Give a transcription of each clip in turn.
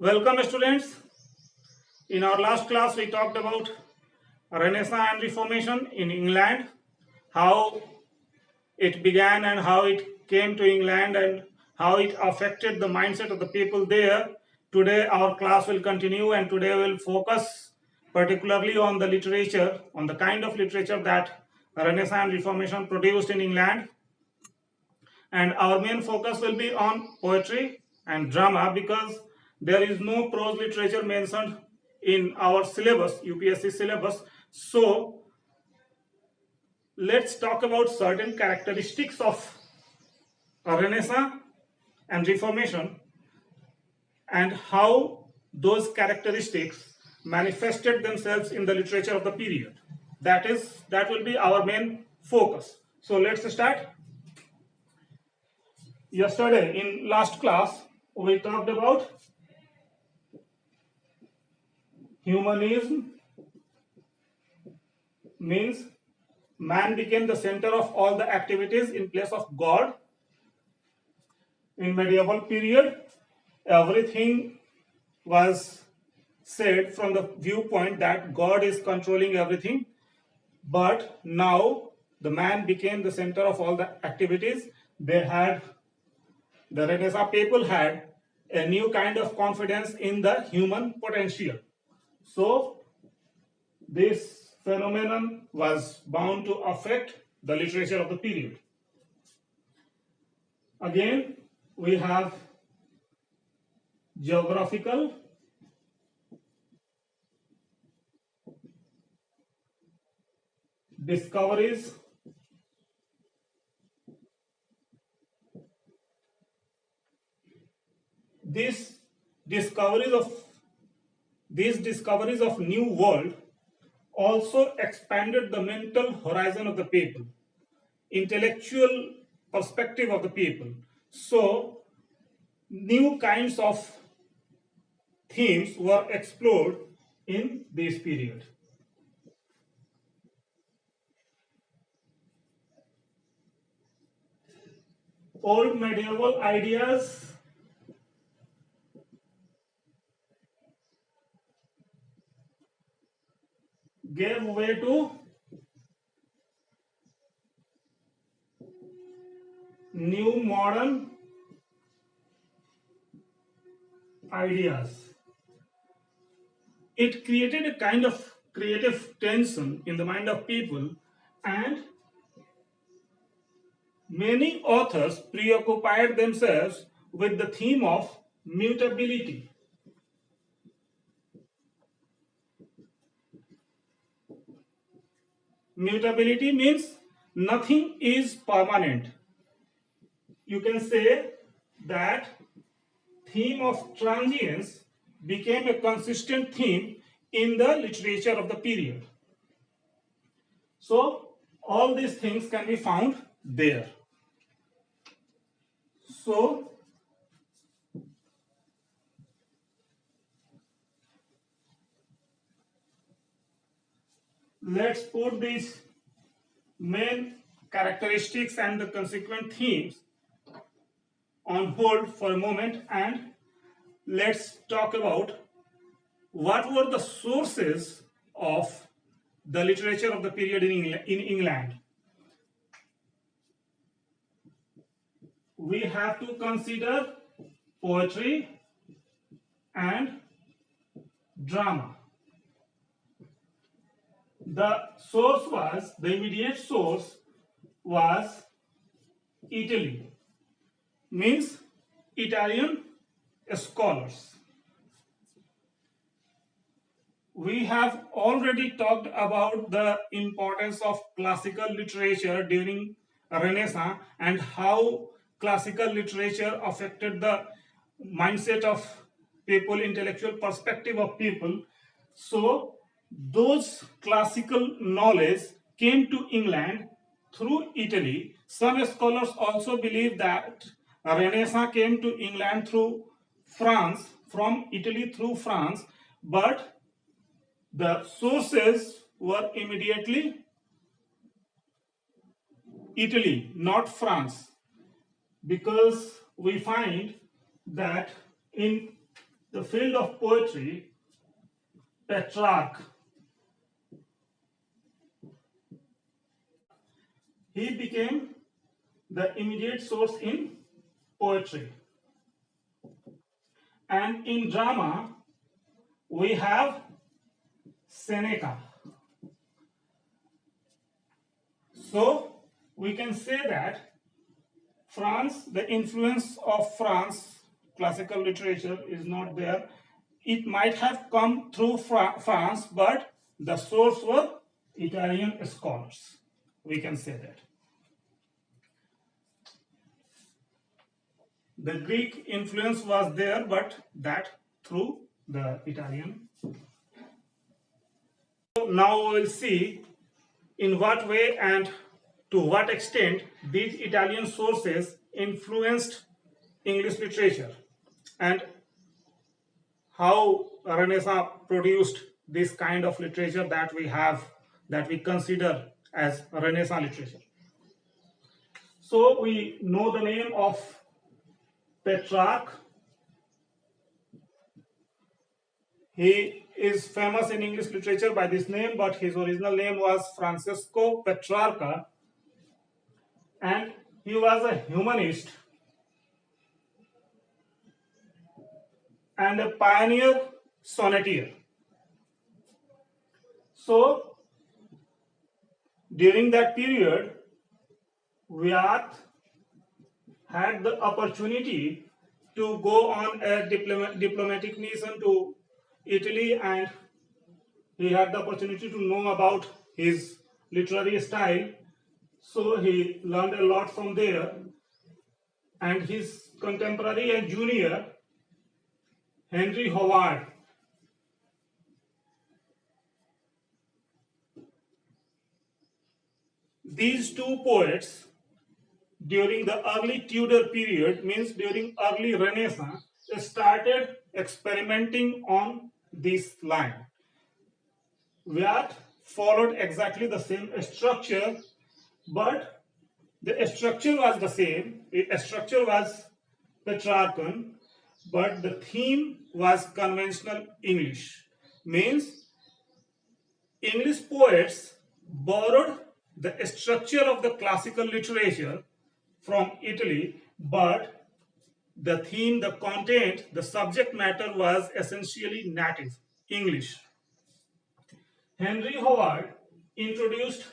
Welcome, students. In our last class, we talked about Renaissance and Reformation in England, how it began and how it came to England and how it affected the mindset of the people there. Today, our class will continue, and today we'll focus particularly on the literature, on the kind of literature that Renaissance and Reformation produced in England. And our main focus will be on poetry and drama because there is no prose literature mentioned in our syllabus, UPSC syllabus. So let's talk about certain characteristics of Renaissance and Reformation and how those characteristics manifested themselves in the literature of the period. That will be our main focus. So let's start. Yesterday in last class we talked about humanism means man became the center of all the activities in place of God. In medieval period, everything was said from the viewpoint that God is controlling everything. But now the man became the center of all the activities. The Renaissance people had a new kind of confidence in the human potential. So this phenomenon was bound to affect the literature of the period. Again, we have geographical discoveries. These discoveries of new world also expanded the mental horizon of the people, intellectual perspective of the people. So new kinds of themes were explored in this period. Old medieval ideas gave way to new modern ideas. It created a kind of creative tension in the mind of people, and many authors preoccupied themselves with the theme of mutability. Mutability means nothing is permanent. You can say that theme of transience became a consistent theme in the literature of the period. So all these things can be found there. So let's put these main characteristics and the consequent themes on hold for a moment, and let's talk about what were the sources of the literature of the period in England. We have to consider poetry and drama. The immediate source was Italy, means Italian scholars. We have already talked about the importance of classical literature during Renaissance and how classical literature affected the mindset of people, intellectual perspective of people. So those classical knowledge came to England through Italy. Some scholars also believe that Renaissance came to England through France, from Italy through France, but the sources were immediately Italy, not France, because we find that in the field of poetry, Petrarch. He became the immediate source in poetry. And in drama, we have Seneca. So we can say that France, the influence of France, classical literature is not there. It might have come through France, but the source were Italian scholars. We can say that. The Greek influence was there, but that through the Italian. Now we will see in what way and to what extent these Italian sources influenced English literature and how Renaissance produced this kind of literature that we have, that we consider as Renaissance literature. So we know the name of Petrarch. He is famous in English literature by this name, but his original name was Francesco Petrarca, and he was a humanist and a pioneer sonneteer. So during that period, Wyatt had the opportunity to go on a diplomatic mission to Italy, and he had the opportunity to know about his literary style. So he learned a lot from there, and his contemporary and junior, Henry Howard, these two poets during the early Tudor period, means during early Renaissance, started experimenting on this line. Wyatt followed exactly the same structure, but the structure was the same. The structure was Petrarchan, but the theme was conventional English. Means English poets borrowed the structure of the classical literature from Italy, but the theme, the content, the subject matter was essentially native English. Henry Howard introduced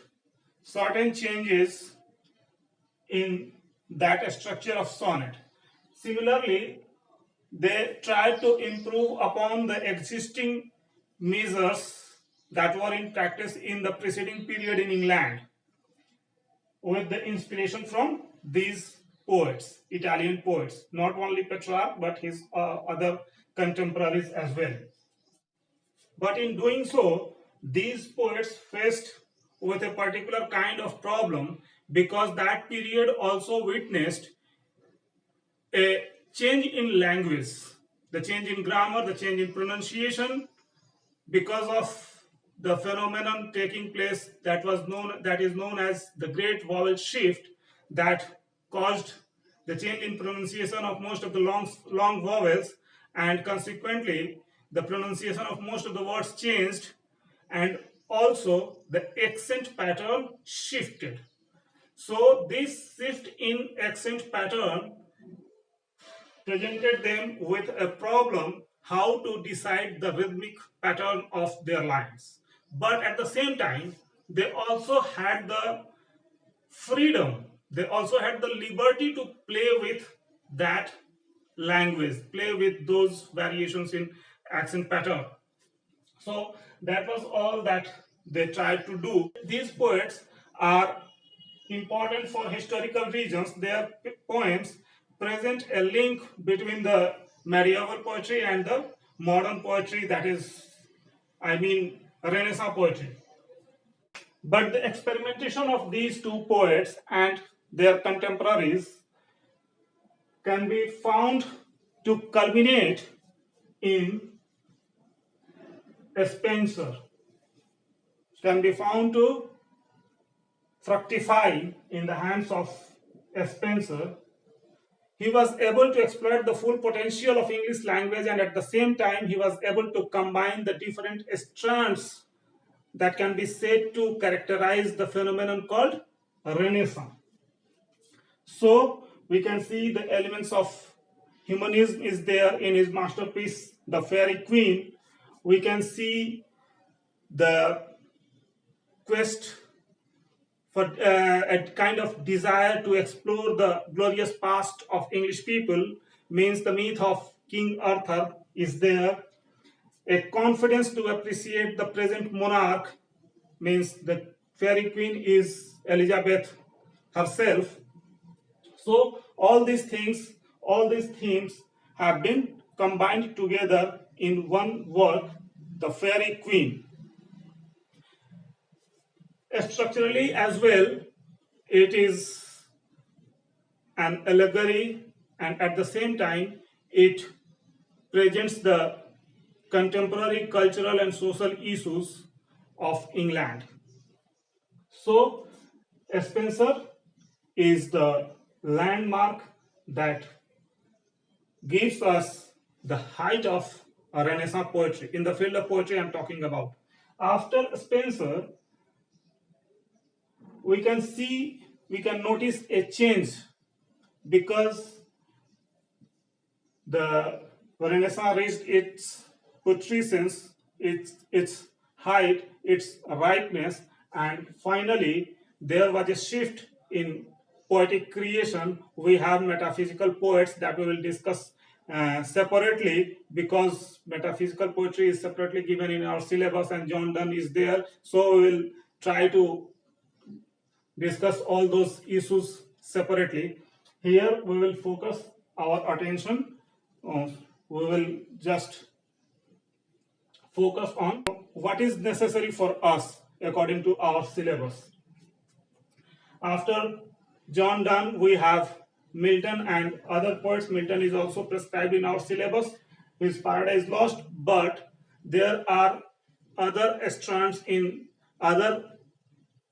certain changes in that structure of sonnet. Similarly, they tried to improve upon the existing measures that were in practice in the preceding period in England with the inspiration from these poets, Italian poets, not only Petrarch but his other contemporaries as well. But in doing so, these poets faced with a particular kind of problem, because that period also witnessed a change in language, the change in grammar, the change in pronunciation, because of the phenomenon taking place that is known as the Great Vowel Shift, that caused the change in pronunciation of most of the long vowels, and consequently the pronunciation of most of the words changed, and also the accent pattern shifted. So this shift in accent pattern presented them with a problem how to decide the rhythmic pattern of their lines. But at the same time, they also had the freedom, they also had the liberty to play with that language, play with those variations in accent pattern. So that was all that they tried to do. These poets are important for historical reasons. Their poems present a link between the medieval poetry and the modern poetry, that is, Renaissance poetry. But the experimentation of these two poets and their contemporaries can be found to culminate in a Spenser, can be found to fructify in the hands of a Spenser He was able to exploit the full potential of English language, and at the same time he was able to combine the different strands that can be said to characterize the phenomenon called Renaissance. So we can see the elements of humanism is there in his masterpiece, The Fairy Queen. We can see the quest for a kind of desire to explore the glorious past of English people, means the myth of King Arthur is there. A confidence to appreciate the present monarch, means the fairy queen is Elizabeth herself. So all these things, all these themes have been combined together in one work, The Fairy Queen. Structurally as well, it is an allegory, and at the same time it presents the contemporary cultural and social issues of England. So Spenser is the landmark that gives us the height of Renaissance poetry. In the field of poetry I'm talking about. After Spenser, we can notice a change, because the Renaissance reached its putrescence, its height, its ripeness, and finally there was a shift in poetic creation. We have metaphysical poets that we will discuss separately, because metaphysical poetry is separately given in our syllabus and John Donne is there. So we will try to discuss all those issues separately. Here we will focus our attention. We will just focus on what is necessary for us according to our syllabus. After John Donne, we have Milton and other poets. Milton is also prescribed in our syllabus. His Paradise Lost, but there are other strands in other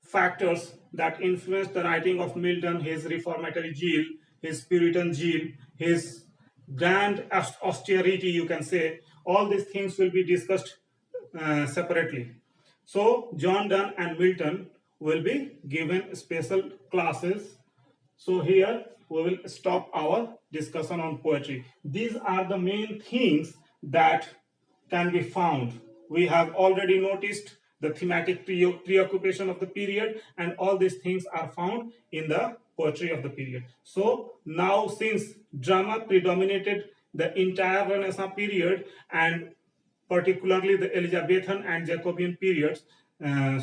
factors that influence the writing of Milton, his reformatory zeal, his Puritan zeal, his grand austerity, you can say. All these things will be discussed separately. So John Donne and Milton will be given special classes. So here we will stop our discussion on poetry. These are the main things that can be found. We have already noticed the thematic preoccupation of the period, and all these things are found in the poetry of the period. So now, since drama predominated the entire Renaissance period, and particularly the Elizabethan and Jacobean periods,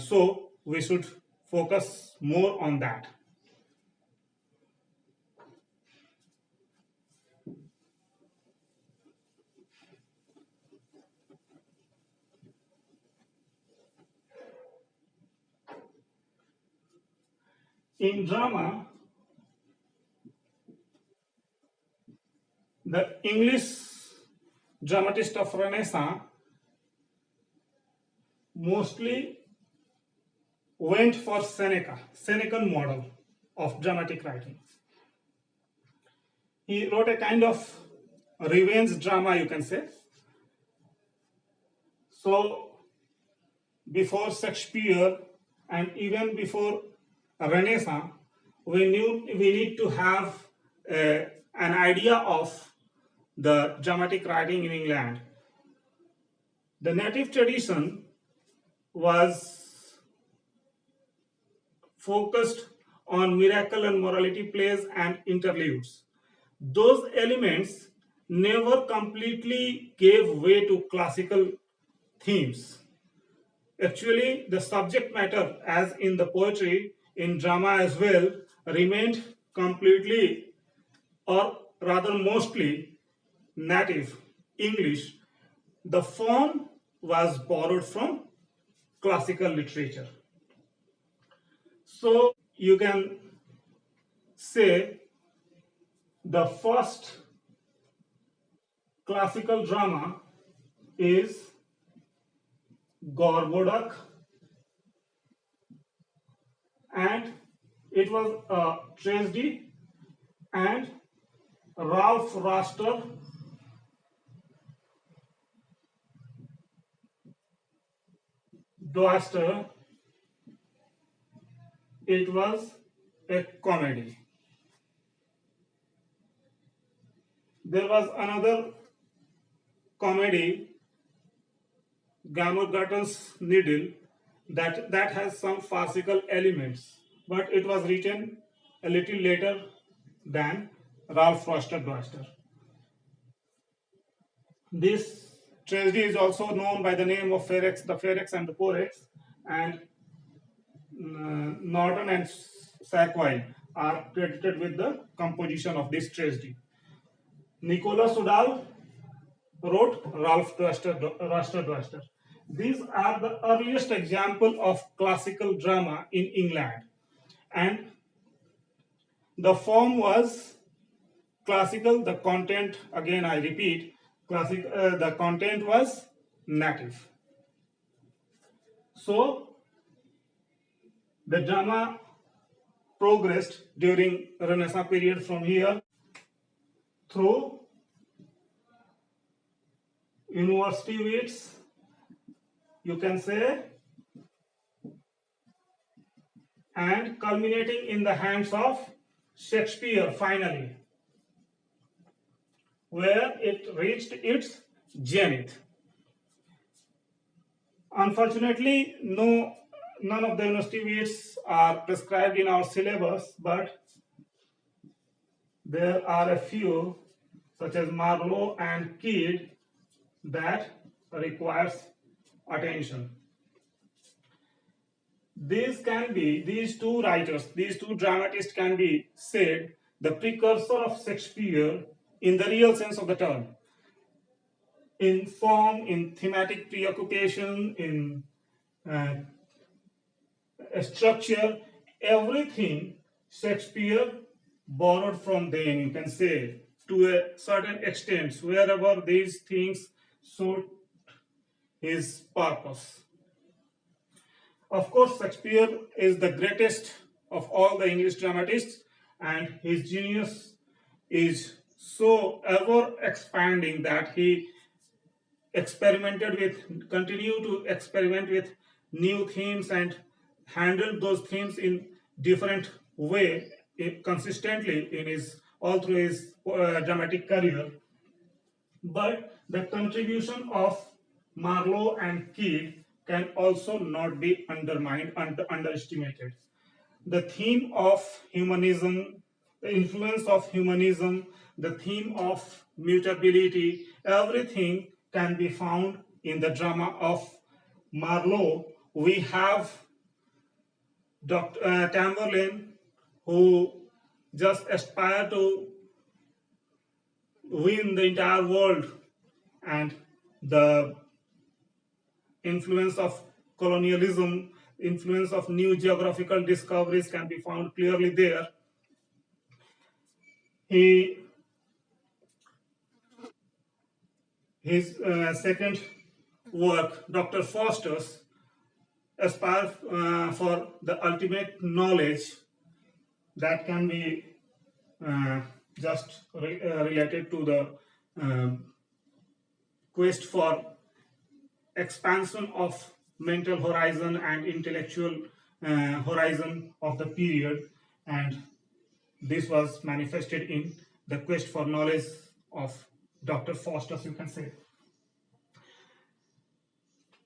so we should focus more on that. In drama, the English dramatist of Renaissance mostly went for Senecan model of dramatic writing. He wrote a kind of revenge drama, you can say. So before Shakespeare and even before Renaissance, we need to have an idea of the dramatic writing in England. The native tradition was focused on miracle and morality plays and interludes. Those elements never completely gave way to classical themes. Actually, the subject matter, as in the poetry, in drama as well, remained completely, or rather mostly, native English. The form was borrowed from classical literature. So you can say the first classical drama is Gorboduc, and it was a tragedy, and Ralph Raster Doaster, it was a comedy. There was another comedy, Gammergutten's Needle, that has some farcical elements, but it was written a little later than Ralph Foster Doaster. This tragedy is also known by the name of Ferex, the Ferex and the Porex, and Norton and Sackville are credited with the composition of this tragedy. Nicolas Udall wrote Ralph Raster Doaster. These are the earliest example of classical drama in England, and the form was classical. The content, again I repeat, the content was native. So the drama progressed during Renaissance period from here through university wits, you can say, and culminating in the hands of Shakespeare finally, where it reached its zenith. Unfortunately, none of the university wits are prescribed in our syllabus, but there are a few, such as Marlowe and Kidd, that requires attention. These two writers, these two dramatists can be said the precursor of Shakespeare in the real sense of the term. In form, in thematic preoccupation, in structure, everything Shakespeare borrowed from them, you can say, to a certain extent, wherever these things suit his purpose. Of course, Shakespeare is the greatest of all the English dramatists, and his genius is so ever expanding that he continue to experiment with new themes and handled those themes in different way consistently in his all through his dramatic career. But the contribution of Marlowe and Kidd can also not be underestimated. The theme of humanism, the influence of humanism, the theme of mutability, everything can be found in the drama of Marlowe. We have Dr. Tamberlane, who just aspired to win the entire world, and the influence of colonialism, influence of new geographical discoveries can be found clearly there. His second work, Dr. Faustus, aspires for the ultimate knowledge that can be related to the quest for expansion of mental horizon and intellectual horizon of the period, and this was manifested in the quest for knowledge of Dr. Faustus, you can say.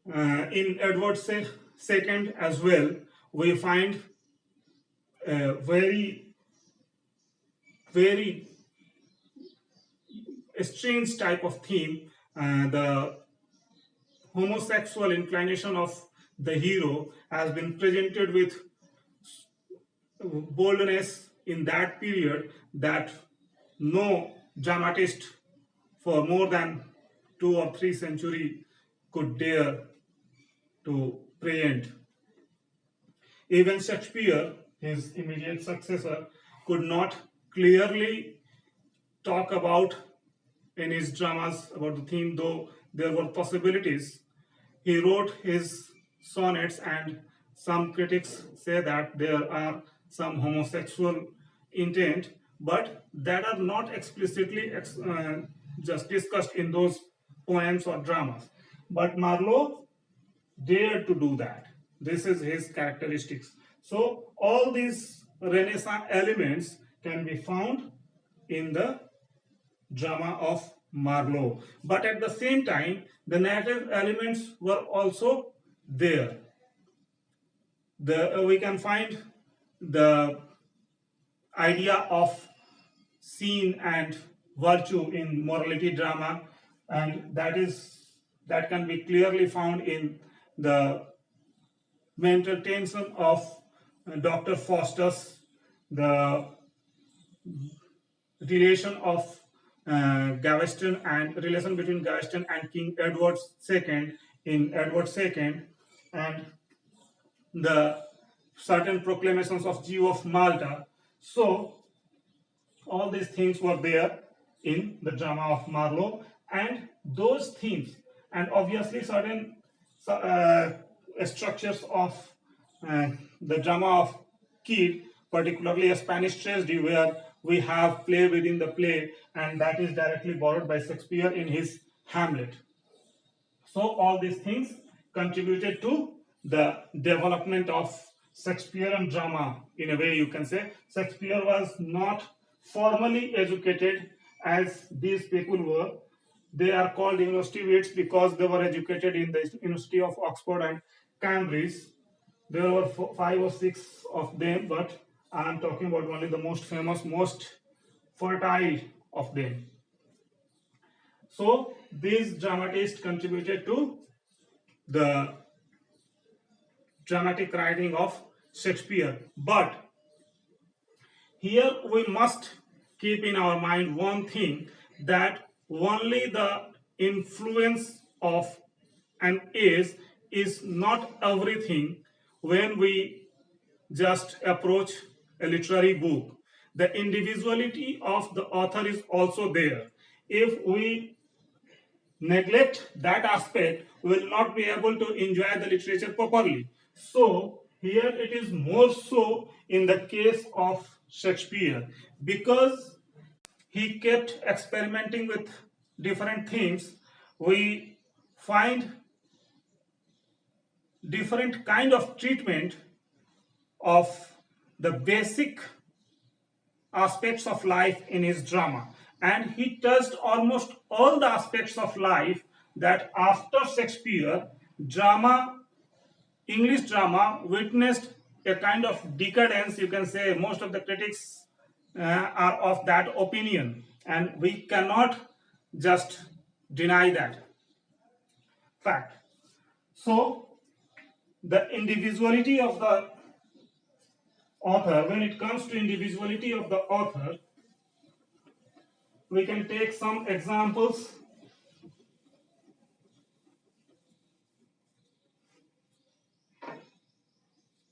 In Edward II as well, we find a very, very strange type of theme, the homosexual inclination of the hero has been presented with boldness in that period that no dramatist for more than 2 or 3 centuries could dare to preempt. Even Shakespeare, his immediate successor, could not clearly talk about in his dramas about the theme, though there were possibilities. He wrote his sonnets, and some critics say that there are some homosexual intent, but that are not explicitly just discussed in those poems or dramas. But Marlowe dared to do that. This is his characteristics. So all these Renaissance elements can be found in the drama of Marlowe. But at the same time, the narrative elements were also there. We can find the idea of scene and virtue in morality drama, and that can be clearly found in the mental tension of Dr. Faustus, the relation of Gaveston and relation between Gaveston and King Edward II in Edward II, and the certain proclamations of Jew of Malta. So all these things were there in the drama of Marlowe, and those themes, and obviously certain structures of the drama of Kyd, particularly a Spanish tragedy where we have play within the play, and that is directly borrowed by Shakespeare in his Hamlet. So all these things contributed to the development of Shakespearean drama. In a way, you can say Shakespeare was not formally educated as these people were. They are called university wits because they were educated in the University of Oxford and Cambridge. There were 5 or 6 of them, but I am talking about only the most famous, most fertile of them. So these dramatists contributed to the dramatic writing of Shakespeare. But here we must keep in our mind one thing, that only the influence of an age is not everything when we just approach a literary book. The individuality of the author is also there. If we neglect that aspect, we will not be able to enjoy the literature properly. So here it is more so in the case of Shakespeare, because he kept experimenting with different themes. We find different kind of treatment of the basic aspects of life in his drama, and he touched almost all the aspects of life that after Shakespeare, English drama witnessed a kind of decadence. You can say most of the critics are of that opinion, and we cannot just deny that fact. So the individuality of the author, when it comes to individuality of the author, we can take some examples.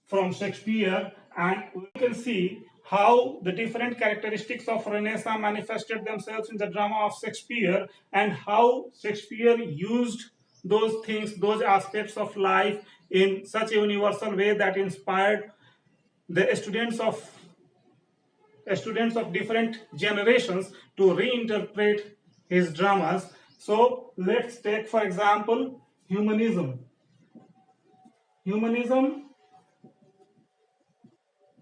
From Shakespeare, and we can see how the different characteristics of Renaissance manifested themselves in the drama of Shakespeare, and how Shakespeare used those things, those aspects of life in such a universal way that inspired the students of different generations to reinterpret his dramas. So let's take, for example, humanism. Humanism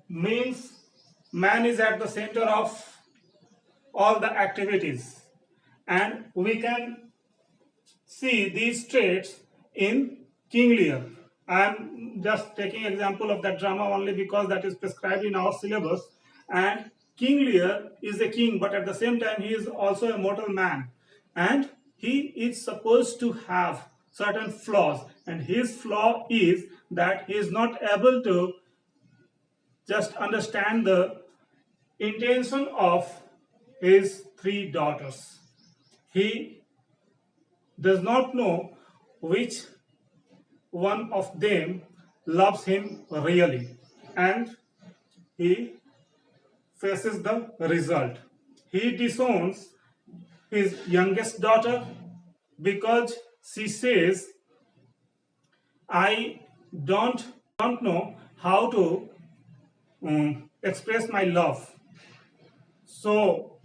means man is at the center of all the activities, and we can see these traits in King Lear. I am just taking example of that drama only because that is prescribed in our syllabus, and King Lear is a king, but at the same time he is also a mortal man, and he is supposed to have certain flaws, and his flaw is that he is not able to just understand the intention of his 3 daughters. He does not know which one of them loves him really, and he faces the result. He disowns his youngest daughter because she says, I don't know how to express my love. So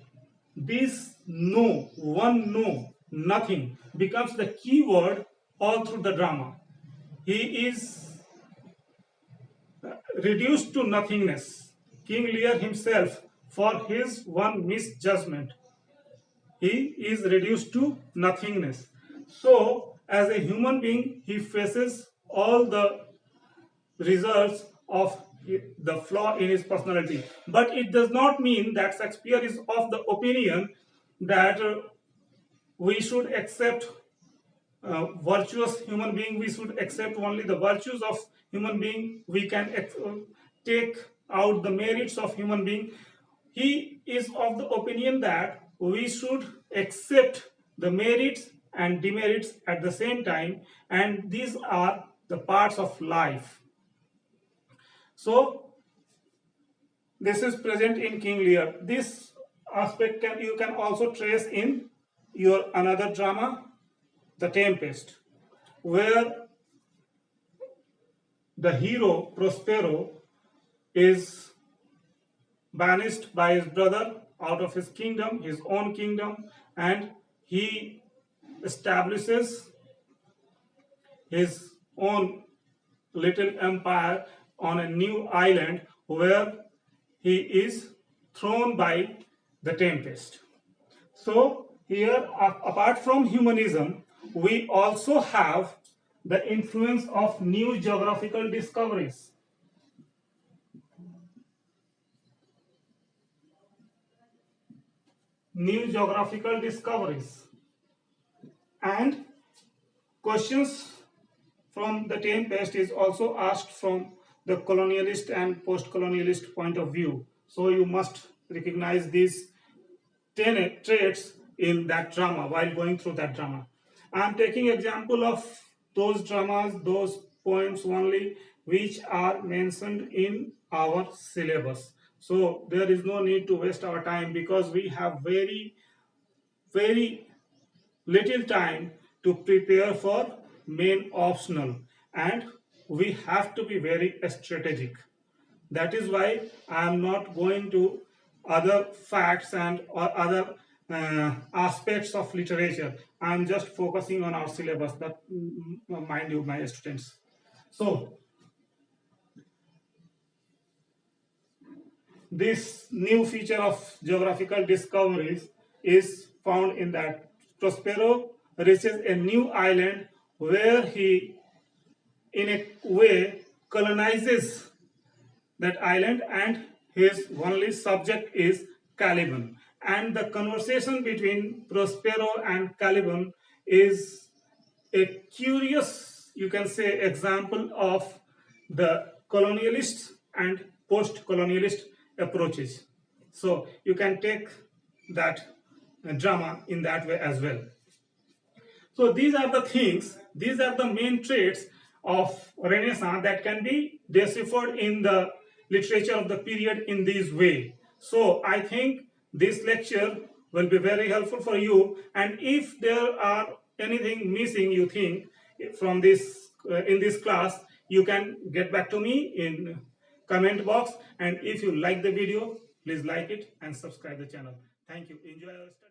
this no, one no, nothing becomes the key word all through the drama. He is reduced to nothingness. King Lear himself, for his one misjudgment, he is reduced to nothingness. So, as a human being, he faces all the results of the flaw in his personality. But it does not mean that Shakespeare is of the opinion that we should accept virtuous human being, we should accept only the virtues of human being, we can take out the merits of human being. He is of the opinion that we should accept the merits and demerits at the same time, and these are the parts of life. So this is present in King Lear. This aspect you can also trace in your another drama, The Tempest, where the hero Prospero is banished by his brother out of his kingdom, his own kingdom, and he establishes his own little empire on a new island where he is thrown by the tempest. So here, apart from humanism, we also have the influence of new geographical discoveries. New geographical discoveries and questions from the Tempest is also asked from the colonialist and post-colonialist point of view. So you must recognize these 10 traits in that drama while going through that drama. I am taking example of those dramas, those poems only which are mentioned in our syllabus. So there is no need to waste our time because we have very little time to prepare for main optional, and we have to be very strategic. That is why I am not going to other facts and or other aspects of literature. I am just focusing on our syllabus. That mind you, my students. So this new feature of geographical discoveries is found in that Prospero reaches a new island where he, in a way, colonizes that island, and his only subject is Caliban. And the conversation between Prospero and Caliban is a curious, you can say, example of the colonialist and post-colonialist approaches. So you can take that drama in that way as well. So these are the things, these are the main traits of Renaissance that can be deciphered in the literature of the period in this way. So I think this lecture will be very helpful for you, and if there are anything missing you think from this in this class, you can get back to me in comment box, and if you like the video, please like it and subscribe the channel. Thank you. Enjoy your study.